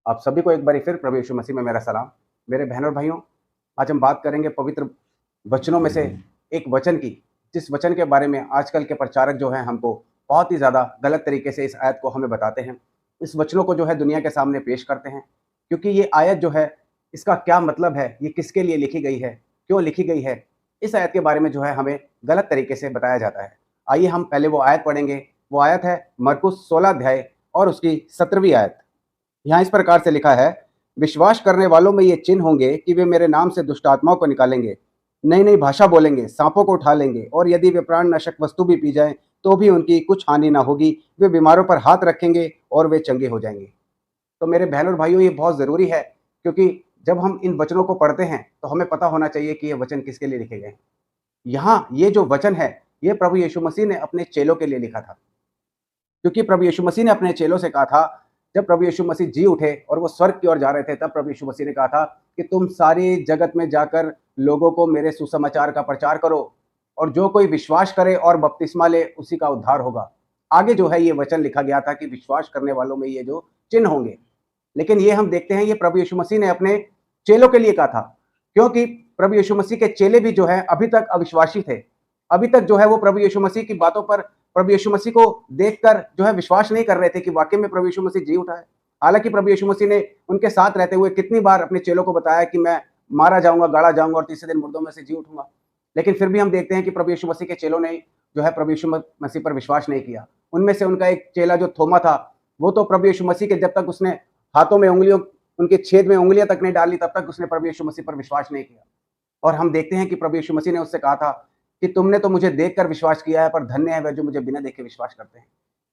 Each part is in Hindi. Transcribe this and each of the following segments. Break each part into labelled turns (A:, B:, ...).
A: आप सभी को एक बारी फिर प्रभु यीशु मसीह में मेरा सलाम। मेरे बहनों और भाइयों, आज हम बात करेंगे पवित्र वचनों में से एक वचन की, जिस वचन के बारे में आजकल के प्रचारक जो हैं हमको बहुत ही ज़्यादा गलत तरीके से इस आयत को हमें बताते हैं। इस वचनों को जो है दुनिया के सामने पेश करते हैं, क्योंकि ये आयत जो है इसका क्या मतलब है, ये किसके लिए लिखी गई है, क्यों लिखी गई है, इस आयत के बारे में जो है हमें गलत तरीके से बताया जाता है। आइए हम पहले वो आयत पढ़ेंगे। वो आयत है मरकुस 16 अध्याय और उसकी 17वीं आयत। यहाँ इस प्रकार से लिखा है, विश्वास करने वालों में ये चिन्ह होंगे कि वे मेरे नाम से दुष्ट आत्माओं को निकालेंगे, नई नई भाषा बोलेंगे, सांपों को उठा लेंगे, और यदि वे प्राण नाशक वस्तु भी पी जाएं तो भी उनकी कुछ हानि ना होगी। वे बीमारों पर हाथ रखेंगे और वे चंगे हो जाएंगे। तो मेरे बहन और भाइयों, ये बहुत ज़रूरी है, क्योंकि जब हम इन वचनों को पढ़ते हैं तो हमें पता होना चाहिए कि ये वचन किसके लिए लिखे गए हैं। यहाँ ये जो वचन है, ये प्रभु यीशु मसीह ने अपने चेलों के लिए लिखा था, क्योंकि प्रभु यीशु मसीह ने अपने चेलों से कहा था, जब प्रभु यीशु मसीह जी उठे और वो स्वर्ग की ओर जा रहे थे, तब प्रभु यीशु मसीह ने कहा था कि तुम सारी जगत में जाकर लोगों को मेरे सुसमाचार का प्रचार करो, और जो कोई विश्वास करे और बपतिस्मा ले उसी का उद्धार होगा। आगे जो है ये वचन लिखा गया था कि विश्वास करने वालों में ये जो चिन्ह होंगे। लेकिन ये हम देखते हैं ये प्रभु यीशु मसीह ने अपने चेलों के लिए कहा था, क्योंकि प्रभु यीशु मसीह के चेले भी जो है अभी तक अविश्वासी थे। अभी तक जो है वो प्रभु यीशु मसीह की बातों पर, प्रभु यीशु मसीह को देखकर जो है विश्वास नहीं कर रहे थे कि वाकई में प्रभु यीशु मसीह जी उठा है। हालांकि प्रभु यीशु मसीह ने उनके साथ रहते हुए कितनी बार अपने चेलों को बताया कि मैं मारा जाऊंगा, गाड़ा जाऊंगा और तीसरे दिन मुर्दों में से जी उठूंगा। लेकिन फिर भी हम देखते हैं कि प्रभु यीशु मसीह के चेलों ने जो है प्रभु यीशु मसीह पर विश्वास नहीं किया। उनमें से उनका एक चेला जो थोमा था, वो तो प्रभु यीशु मसीह के जब तक उसने हाथों में उंगलियों, उनके छेद में उंगलियां तक नहीं डाली, तब तक उसने प्रभु यीशु मसीह पर विश्वास नहीं किया। और हम देखते हैं कि प्रभु यीशु मसीह ने उससे कहा था कि तुमने तो मुझे देखकर विश्वास किया है, पर धन्य है वह जो मुझे बिना देखे विश्वास करते हैं।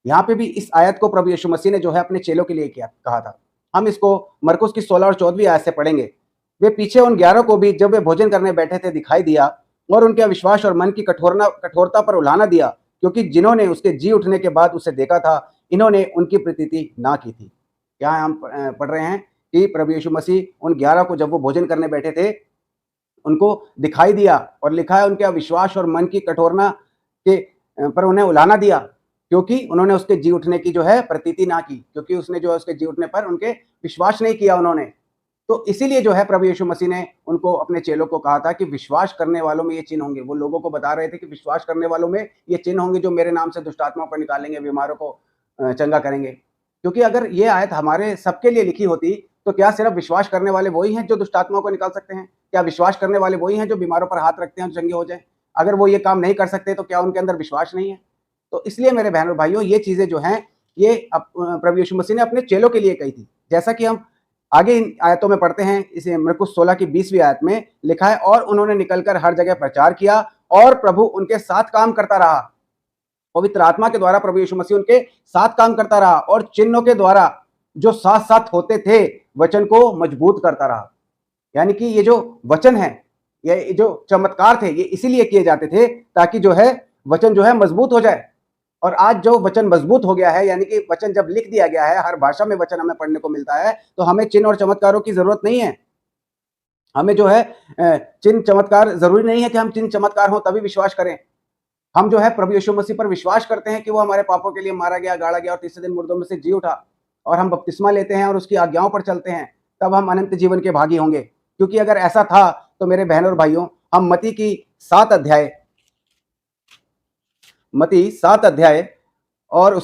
A: यहाँ पे भी इस आयत को प्रभु यीशु मसीह ने जो है अपने चेलों के लिए किया कहा था। हम इसको मरकुस की 16 और 14वीं आयत से पढ़ेंगे। वे पीछे उन 11 को भी जब वे भोजन करने बैठे थे दिखाई दिया, और उनके अविश्वास और मन की कठोरता पर उलाहना दिया, क्योंकि जिन्होंने उसके जी उठने के बाद उसे देखा था, इन्होंने उनकी प्रतीति ना की थी। यहाँ हम पढ़ रहे हैं कि प्रभु यीशु मसीह उन 11 को जब वो भोजन करने बैठे थे, उनको दिखाई दिया, और लिखा है उनके अविश्वास और मन की कठोरना के पर उन्हें उलाहना दिया, क्योंकि उन्होंने उसके जी उठने की जो है प्रतीति ना की, क्योंकि उसने जो है उसके जी उठने पर उनके विश्वास नहीं किया उन्होंने। तो इसीलिए जो है प्रभु यीशु मसीह ने उनको, अपने चेलों को कहा था कि विश्वास करने वालों में ये चिन्ह होंगे। वो लोगों को बता रहे थे कि विश्वास करने वालों में ये चिन्ह होंगे, जो मेरे नाम से दुष्ट आत्माओं को निकालेंगे, बीमारों को चंगा करेंगे। क्योंकि अगर ये आयत हमारे सबके लिए लिखी होती, तो क्या सिर्फ विश्वास करने वाले वही हैं जो दुष्ट आत्माओं को निकाल सकते हैं? क्या विश्वास करने वाले वही हैं जो बीमारों पर हाथ रखते हैं और चंगे हो जाए? अगर वो ये काम नहीं कर सकते, तो क्या उनके अंदर विश्वास नहीं है? तो इसलिए मेरे बहनों और भाइयों, ये चीजें जो हैं, ये प्रभु यीशु मसीह ने अपने चेलों के लिए कही थी। जैसा कि हम आगे इन आयतों में पढ़ते हैं, इसे मरकुस 16 की 20वीं आयत में लिखा है, और उन्होंने निकलकर हर जगह प्रचार किया और प्रभु उनके साथ काम करता रहा। पवित्र आत्मा के द्वारा प्रभु यीशु मसीह उनके साथ काम करता रहा, और चिन्हों के द्वारा जो साथ साथ होते थे वचन को मजबूत करता रहा। यानी कि ये जो वचन है, ये जो चमत्कार थे, ये इसीलिए किए जाते थे ताकि जो है वचन जो है मजबूत हो जाए। और आज जो वचन मजबूत हो गया है, यानी कि वचन जब लिख दिया गया है, हर भाषा में वचन हमें पढ़ने को मिलता है, तो हमें चिन्ह और चमत्कारों की जरूरत नहीं है। हमें जो है चिन्ह चमत्कार, जरूरी नहीं है कि हम चिन्ह चमत्कार हो तभी विश्वास करें। हम जो है प्रभु यीशु मसीह पर विश्वास करते हैं कि वो हमारे पापों के लिए मारा गया, गाड़ा गया और तीसरे दिन मुर्दों में से जी उठा, और हम बपतिस्मा लेते हैं और उसकी आज्ञाओं पर चलते हैं, तब हम अनंत जीवन के भागी होंगे। क्योंकि अगर ऐसा था, तो मेरे बहनों और भाइयों, हम मती 7 अध्याय और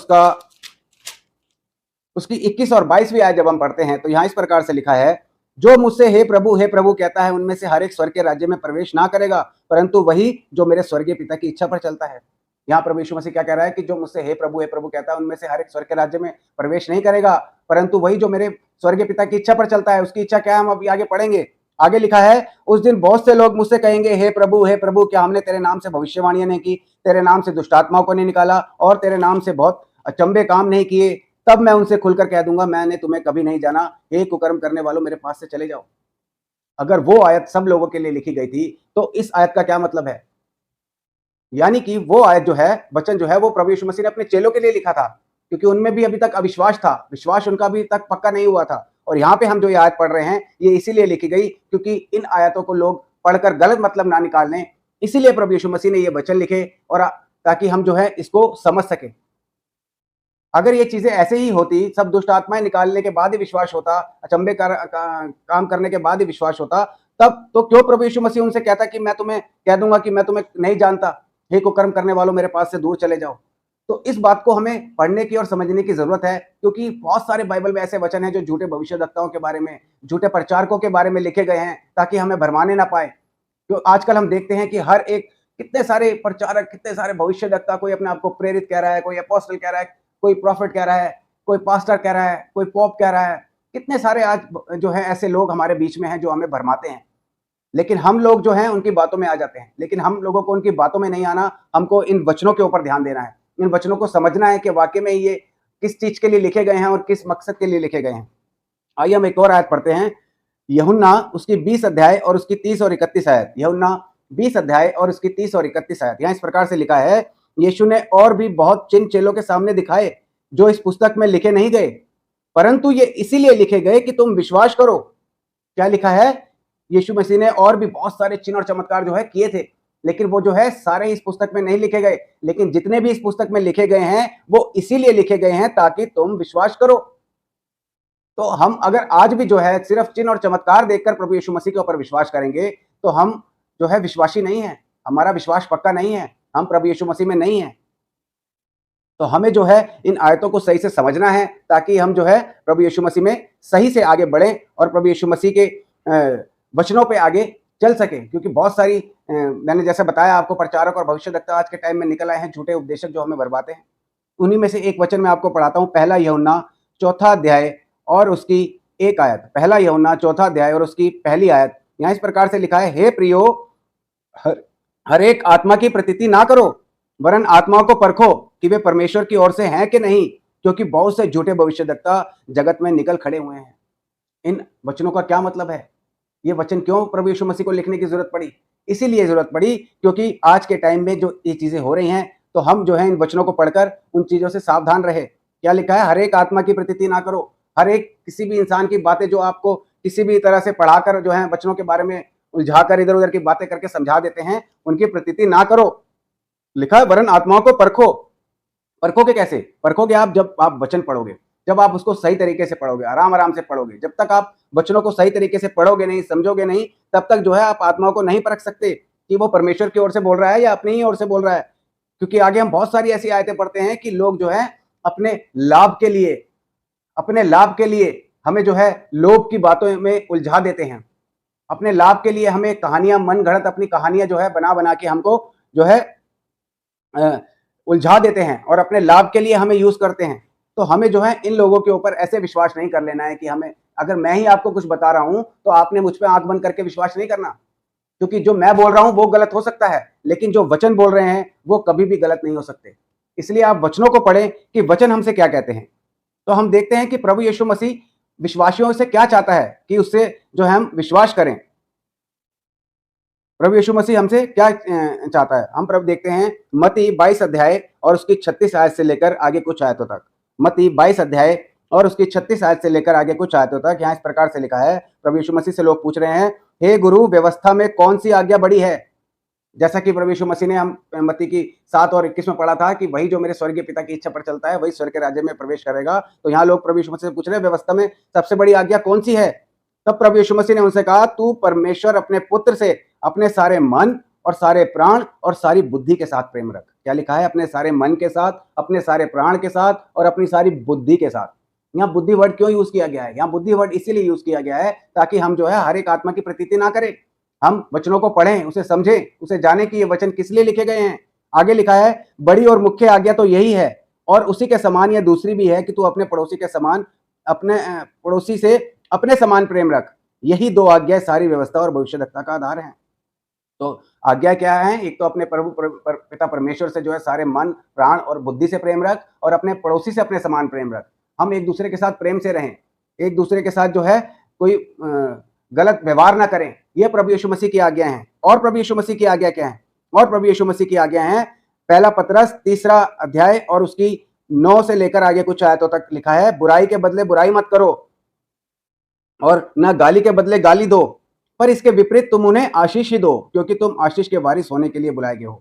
A: उसकी 21 और 22वीं आयत जब हम पढ़ते हैं, तो यहाँ इस प्रकार से लिखा है, जो मुझसे हे प्रभु कहता है, उनमें से हर एक स्वर्ग के राज्य में प्रवेश ना करेगा, परंतु वही जो मेरे स्वर्गीय पिता की इच्छा पर चलता है। यहाँ प्रभु यीशु मसीह क्या कह रहा है कि जो मुझसे हे प्रभु कहता है, उनमें से हर एक स्वर्ग के राज्य में प्रवेश नहीं करेगा, परंतु वही जो मेरे स्वर्गीय पिता की इच्छा पर चलता है। उसकी इच्छा क्या है, हम अभी आगे पढ़ेंगे। आगे लिखा है, उस दिन बहुत से लोग मुझसे कहेंगे, हे प्रभु क्या हमने तेरे नाम से भविष्यवाणियां नहीं की, तेरे नाम से दुष्ट आत्माओं को नहीं निकाला, और तेरे नाम से बहुत अचंभे काम नहीं किए? तब मैं उनसे खुलकर कह दूंगा, मैंने तुम्हें कभी नहीं जाना, हे कुकर्म करने वालों, मेरे पास से चले जाओ। अगर वो आयत सब लोगों के लिए लिखी गई थी, तो इस आयत का क्या मतलब है? यानी कि वो आयत जो है, वचन जो है, वो प्रभु यीशु मसीह ने अपने चेलों के लिए लिखा था, क्योंकि उनमें भी अभी तक अविश्वास था, विश्वास उनका अभी तक पक्का नहीं हुआ था। और यहाँ पे हम जो ये आयत पढ़ रहे हैं, ये इसीलिए लिखी गई क्योंकि इन आयतों को लोग पढ़कर गलत मतलब ना निकाल लें, इसीलिए प्रभु यीशु मसीह ने ये वचन लिखे, और ताकि हम जो है इसको समझ सके। अगर ये चीजें ऐसे ही होती, सब दुष्ट आत्माएं निकालने के बाद ही विश्वास होता, अचंभे काम करने के बाद ही विश्वास होता, तब तो क्यों प्रभु यीशु मसीह उनसे कहता कि मैं तुम्हें कह दूंगा कि मैं तुम्हें नहीं जानता, हे कुकर्म करने वालों मेरे पास से दूर चले जाओ। तो इस बात को हमें पढ़ने की और समझने की जरूरत है, क्योंकि बहुत सारे बाइबल में ऐसे वचन हैं जो झूठे भविष्यद्वक्ताओं के बारे में, झूठे प्रचारकों के बारे में लिखे गए हैं, ताकि हमें भरमाने ना पाए। तो आजकल हम देखते हैं कि हर एक कितने सारे प्रचारक, कितने सारे भविष्यद्वक्ता, कोई अपने आप को प्रेरित कह रहा है, कोई अपोस्टल कह रहा है, कोई प्रॉफिट कह रहा है, कोई पास्टर कह रहा है, कोई पोप कह रहा है। कितने सारे आज जो है ऐसे लोग हमारे बीच में हैं जो हमें भरमाते हैं, लेकिन हम लोग जो हैं उनकी बातों में आ जाते हैं। लेकिन हम लोगों को उनकी बातों में नहीं आना, हमको इन वचनों के ऊपर ध्यान देना है, इन वचनों को समझना है कि वाकई में ये किस चीज के लिए लिखे गए हैं और किस मकसद के लिए लिखे गए हैं। आइए हम एक और आयत पढ़ते हैं, यूहन्ना उसकी 20 अध्याय और उसकी 30 और 31 आयत। यूहन्ना 20 अध्याय और उसकी 30 और 31 आयत। यहाँ इस प्रकार से लिखा है, यीशु ने और भी बहुत चिन्ह चेलों के सामने दिखाए जो इस पुस्तक में लिखे नहीं गए, परंतु ये इसीलिए लिखे गए कि तुम विश्वास करो। क्या लिखा है? यीशु मसीह ने और भी बहुत सारे चिन्ह और चमत्कार जो है किए थे, लेकिन वो जो है सारे इस पुस्तक में नहीं लिखे गए। लेकिन जितने भी इस पुस्तक में लिखे गए हैं वो इसीलिए लिखे गए हैं ताकि तुम विश्वास करो। तो हम अगर आज भी जो है सिर्फ चिन्ह और चमत्कार देखकर प्रभु यीशु मसीह के ऊपर विश्वास करेंगे तो हम जो है विश्वासी नहीं है, हमारा विश्वास पक्का नहीं है, हम प्रभु यीशु मसीह में नहीं है। तो हमें जो है इन आयतों को सही से समझना है ताकि हम जो है प्रभु यीशु मसीह में सही से आगे बढ़ें और प्रभु यीशु मसीह के वचनों पे आगे चल सके। क्योंकि बहुत सारी मैंने जैसे बताया आपको, प्रचारक और भविष्यद्वक्ता आज के टाइम में निकल आए हैं, झूठे उपदेशक जो हमें बरबाते हैं। उन्हीं में से एक वचन मैं आपको पढ़ाता हूँ, पहला यूहन्ना 4 अध्याय और उसकी 1 आयत। पहला यूहन्ना 4 अध्याय और उसकी पहली आयत। यहाँ इस प्रकार से लिखा है, हे प्रियो, हर एक आत्मा की प्रतीति ना करो, वरन आत्माओं को परखो कि वे परमेश्वर की ओर से हैं कि नहीं, क्योंकि बहुत से झूठे भविष्यद्वक्ता जगत में निकल खड़े हुए हैं। इन वचनों का क्या मतलब है? ये वचन क्यों प्रभु यीशु मसीह को लिखने की जरूरत पड़ी? इसीलिए जरूरत पड़ी क्योंकि आज के टाइम में जो ये चीजें हो रही हैं, तो हम जो है इन वचनों को पढ़कर उन चीजों से सावधान रहे। क्या लिखा है? हर एक आत्मा की प्रतीति ना करो। हर एक किसी भी इंसान की बातें जो आपको किसी भी तरह से पढ़ाकर जो है वचनों के बारे में उलझाकर इधर उधर की बातें करके समझा देते हैं, उनकी प्रतीति ना करो। लिखा है, वरन आत्माओं को परखो। परखोगे कैसे? परखोगे आप जब आप वचन पढ़ोगे, जब आप उसको सही तरीके से पढ़ोगे, आराम आराम से पढ़ोगे। जब तक आप वचनों को सही तरीके से पढ़ोगे नहीं, समझोगे नहीं, तब तक जो है आप आत्माओं को नहीं परख सकते कि वो परमेश्वर की ओर से बोल रहा है या अपनी ही ओर से बोल रहा है। क्योंकि आगे हम बहुत सारी ऐसी आयतें पढ़ते हैं कि लोग जो है अपने लाभ के लिए हमें जो है लोभ की बातों में उलझा देते हैं। अपने लाभ के लिए हमें कहानियां, मन गढ़ंत अपनी कहानियां जो है बना बना के हमको जो है उलझा देते हैं और अपने लाभ के लिए हमें यूज करते हैं। तो हमें जो है इन लोगों के ऊपर ऐसे विश्वास नहीं कर लेना है कि हमें, अगर मैं ही आपको कुछ बता रहा हूं तो आपने मुझ पे आंख बंद करके विश्वास नहीं करना, क्योंकि जो मैं बोल रहा हूं वो गलत हो सकता है, लेकिन जो वचन बोल रहे हैं वो कभी भी गलत नहीं हो सकते। इसलिए आप वचनों को पढ़ें कि वचन हमसे क्या कहते हैं। तो हम देखते हैं कि प्रभु यीशु मसीह विश्वासियों से क्या चाहता है कि उससे जो है हम विश्वास करें। प्रभु यीशु मसीह हमसे क्या चाहता है? हम प्रभु देखते हैं मत्ती 22 अध्याय और उसकी 36 आयत से लेकर आगे कुछ आयतों तक। मत्ती 22 अध्याय और उसकी 36 आयत से लेकर आगे कुछ आयतों तक। यहाँ इस प्रकार से लिखा है, प्रभु यीशु मसीह से लोग पूछ रहे हैं, हे गुरु, व्यवस्था में कौन सी आज्ञा बड़ी है? जैसा कि प्रभु यीशु मसीह ने हम मत्ती की 7 और 21 में पढ़ा था कि वही जो मेरे स्वर्गीय पिता की इच्छा पर चलता है वही स्वर्ग के राज्य में प्रवेश करेगा। तो यहाँ लोग प्रभु यीशु मसीह से पूछ रहे हैं, व्यवस्था में सबसे बड़ी आज्ञा कौन सी है? तब प्रभु यीशु मसीह ने उनसे कहा, तू परमेश्वर अपने पुत्र से अपने सारे मन और सारे प्राण और सारी बुद्धि के साथ प्रेम रख। क्या लिखा है? अपने सारे मन के साथ, अपने सारे प्राण के साथ और अपनी सारी बुद्धि के साथ। यहाँ बुद्धि वर्ड क्यों यूज किया गया है? यहाँ बुद्धि वर्ड इसीलिए यूज किया गया है ताकि हम जो है हर एक आत्मा की प्रतीति ना करें, हम वचनों को पढ़ें, उसे समझें, उसे जाने कि ये वचन किस लिए लिखे गए हैं। आगे लिखा है, बड़ी और मुख्य आज्ञा तो यही है, और उसी के समान यह दूसरी भी है कि तू अपने पड़ोसी के समान, अपने पड़ोसी से अपने समान प्रेम रख। यही 2 आज्ञा सारी व्यवस्था और भविष्यद्वक्ता का आधार है। तो आज्ञा क्या है? एक तो अपने प्रभु पिता परमेश्वर से जो है सारे मन, प्राण और बुद्धि से प्रेम रख, और अपने पड़ोसी से अपने समान प्रेम रख। हम एक दूसरे के साथ प्रेम से रहें, एक दूसरे के साथ जो है कोई गलत व्यवहार ना करें। यह प्रभु यीशु मसीह की आज्ञा है। और प्रभु यीशु मसीह की आज्ञा क्या है? और प्रभु यीशु मसीह की आज्ञा है, पहला पतरस 3 अध्याय और उसकी 9 से लेकर आगे कुछ आयतों तक लिखा है, बुराई के बदले बुराई मत करो और न गाली के बदले गाली दो, पर इसके विपरीत तुम उन्हें आशीष ही दो, क्योंकि तुम आशीष के वारिस होने के लिए बुलाए गए हो।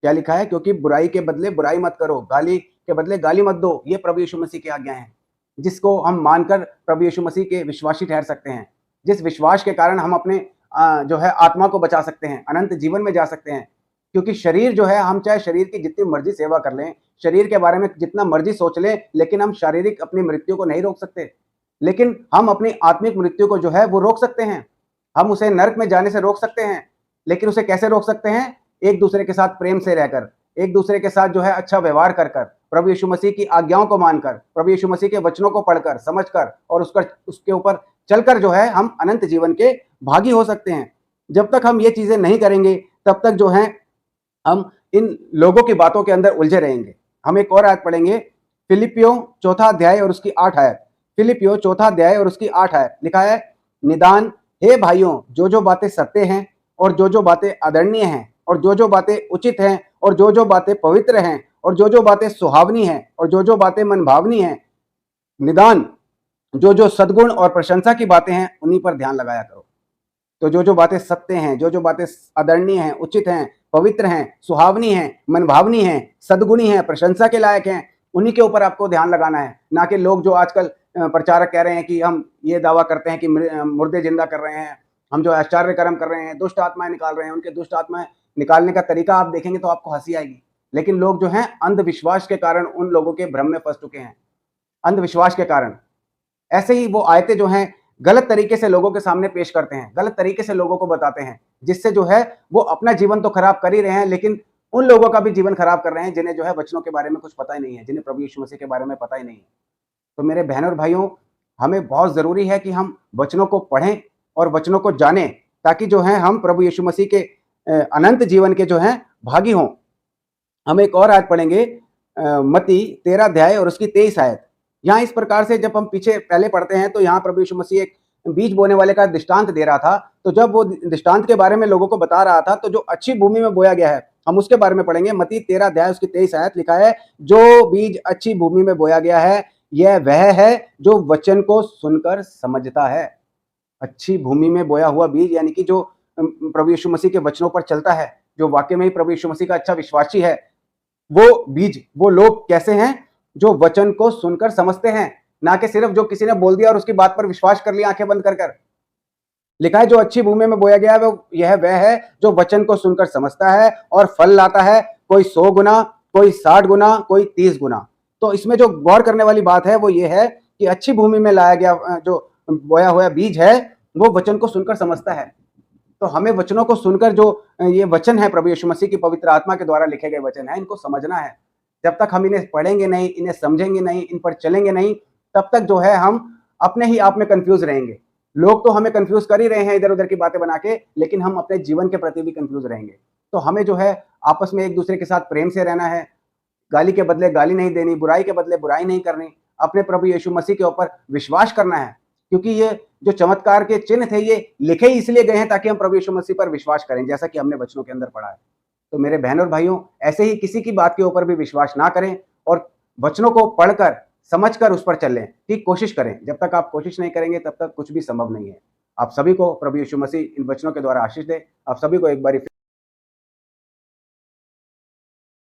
A: क्या लिखा है? क्योंकि बुराई के बदले बुराई मत करो, गाली के बदले गाली मत दो, ये प्रभु यीशु मसीह की आज्ञा है, जिसको हम मानकर प्रभु यीशु मसीह के विश्वासी ठहर सकते हैं, जिस विश्वास के कारण हम अपने जो है आत्मा को बचा सकते हैं, अनंत जीवन में जा सकते हैं। क्योंकि शरीर जो है, हम चाहे शरीर की जितनी मर्जी सेवा कर लें, शरीर के बारे में जितना मर्जी सोच लें, लेकिन हम शारीरिक अपनी मृत्यु को नहीं रोक सकते। लेकिन हम अपनी आत्मिक मृत्यु को जो है वो रोक सकते हैं। हम उसे नरक में जाने से रोक सकते हैं। लेकिन उसे कैसे रोक सकते हैं? एक दूसरे के साथ प्रेम से रहकर, एक दूसरे के साथ जो है अच्छा व्यवहार कर कर, प्रभु यीशु मसीह की आज्ञाओं को मानकर, प्रभु यीशु मसीह के वचनों को पढ़कर, समझकर और उसके ऊपर चलकर जो है हम अनंत जीवन के भागी हो सकते हैं। जब तक हम ये चीजें नहीं करेंगे, तब तक जो है हम इन लोगों की बातों के अंदर उलझे रहेंगे। हम एक और आयत पढ़ेंगे, फिलिपियों 4 अध्याय और उसकी 8 आयत। फिलिपियों 4 अध्याय और उसकी 8 आयत लिखा है, निदान हे भाइयों, जो बातें सत्य हैं और जो बातें आदरणीय हैं और जो बातें उचित हैं और जो बातें पवित्र हैं और जो बातें सुहावनी हैं और जो बातें मनभावनी हैं, निदान जो सद्गुण और प्रशंसा की बातें हैं, उन्हीं पर ध्यान लगाया करो। तो जो बातें सत्य हैं, जो बातें आदरणीय हैं, उचित हैं, पवित्र हैं, सुहावनी हैं, मनभावनी हैं, सद्गुणी हैं, प्रशंसा के लायक हैं, उन्हीं के ऊपर आपको ध्यान लगाना है। ना कि लोग जो आजकल प्रचारक कह रहे हैं कि हम ये दावा करते हैं कि मुर्दे जिंदा कर रहे हैं, हम जो आश्चर्य कर्म कर रहे हैं, दुष्ट आत्माएं निकाल रहे हैं, उनके दुष्ट आत्माएं निकालने का तरीका आप देखेंगे तो आपको हंसी आएगी। लेकिन लोग जो हैं अंधविश्वास के कारण उन लोगों के भ्रम में फंस चुके हैं, अंधविश्वास के कारण। ऐसे ही वो आयतें जो हैं गलत तरीके से लोगों के सामने पेश करते हैं, गलत तरीके से लोगों को बताते हैं, जिससे जो है वो अपना जीवन तो खराब कर ही रहे हैं, लेकिन उन लोगों का भी जीवन खराब कर रहे हैं जिन्हें जो है वचनों के बारे में कुछ पता ही नहीं है, जिन्हें प्रभु यीशु मसीह के बारे में पता ही नहीं है। तो मेरे बहनों और भाइयों, हमें बहुत जरूरी है कि हम वचनों को पढ़ें और वचनों को जानें, ताकि जो है हम प्रभु यीशु मसीह के अनंत जीवन के जो है भागी हों। हम एक और आयत पढ़ेंगे, मत्ती 13 अध्याय और उसकी 23 आयत। यहाँ इस प्रकार से जब हम पीछे पहले पढ़ते हैं तो यहाँ प्रभु यीशु मसीह एक बीज बोने वाले का दृष्टांत दे रहा था। तो जब वो दृष्टांत के बारे में लोगों को बता रहा था, तो जो अच्छी भूमि में बोया गया है, हम उसके बारे में पढ़ेंगे। मत्ती 13 अध्याय उसकी 23 आयत लिखा है, जो बीज अच्छी भूमि में बोया गया है, यह वह है जो वचन को सुनकर समझता है। अच्छी भूमि में बोया हुआ बीज यानी कि जो प्रभु यीशु मसीह के वचनों पर चलता है, जो वाकई में ही प्रभु यीशु मसीह का अच्छा विश्वासी है, वो बीज, वो लोग कैसे हैं? जो वचन को सुनकर समझते हैं, ना कि सिर्फ जो किसी ने बोल दिया और उसकी बात पर विश्वास कर लिया आंखें बंद कर कर। लिखा है, जो अच्छी भूमि में बोया गया है वो यह वह है जो वचन को सुनकर समझता है और फल लाता है, कोई 100 गुना, कोई 60 गुना, कोई 30 गुना। तो इसमें जो गौर करने वाली बात है वो ये है कि अच्छी भूमि में लाया गया जो बोया हुआ बीज है, वो वचन को सुनकर समझता है। तो हमें वचनों को सुनकर, जो ये वचन है प्रभु यीशु मसीह की पवित्र आत्मा के द्वारा लिखे गए वचन है, इनको समझना है। जब तक हम इन्हें पढ़ेंगे नहीं, इन्हें समझेंगे नहीं, इन पर चलेंगे नहीं, तब तक जो है हम अपने ही आप में कंफ्यूज रहेंगे। लोग तो हमें कंफ्यूज कर ही रहे हैं इधर उधर की बातें बना के, लेकिन हम अपने जीवन के प्रति भी कंफ्यूज रहेंगे। तो हमें जो है आपस में एक दूसरे के साथ प्रेम से रहना है, गाली के बदले गाली नहीं देनी, बुराई के बदले बुराई नहीं करनी, अपने प्रभु यीशु मसीह के ऊपर विश्वास करना है। क्योंकि ये जो चमत्कार के चिन्ह थे, ये लिखे ही इसलिए गए हैं ताकि हम प्रभु यीशु मसीह पर विश्वास करें, जैसा कि हमने वचनों के अंदर पढ़ा है। तो मेरे बहनों और भाइयों, ऐसे ही किसी की बात के ऊपर भी विश्वास ना करें और वचनों को पढ़कर समझकर उस पर चलें की कोशिश करें। जब तक आप कोशिश नहीं करेंगे तब तक कुछ भी संभव नहीं है। आप सभी को प्रभु यीशु मसीह इन वचनों के द्वारा आशीष दे। आप सभी को एक बार